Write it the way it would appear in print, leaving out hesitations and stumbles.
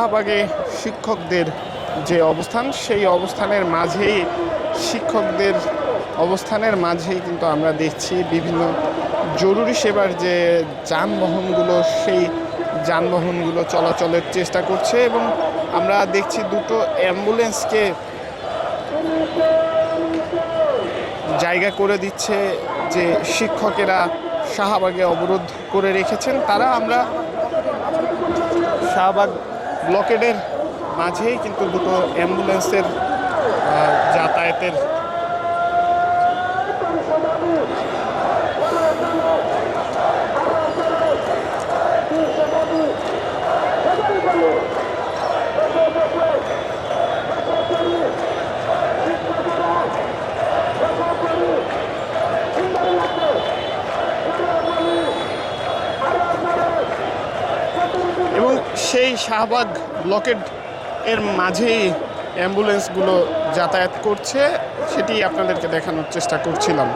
শাহবাগে শিক্ষকদের যে অবস্থান, সেই অবস্থানের মাঝেই শিক্ষকদের অবস্থানের মাঝেই কিন্তু আমরা দেখছি বিভিন্ন জরুরি সেবার যে যানবাহনগুলো, সেই যানবাহনগুলো চলাচলের চেষ্টা করছে এবং আমরা দেখছি দুটো অ্যাম্বুলেন্সকে জায়গা করে দিচ্ছে যে শিক্ষকেরা শাহবাগে অবরোধ করে রেখেছেন তারা। আমরা শাহবাগ ব্লকেডের মাঝেই কিন্তু দুটো অ্যাম্বুলেন্সের যাতায়াতের এবং সেই শাহবাগ ব্লকেড এর মাঝেই অ্যাম্বুলেন্সগুলো যাতায়াত করছে, সেটি আপনাদেরকে দেখানোর চেষ্টা করছিলাম।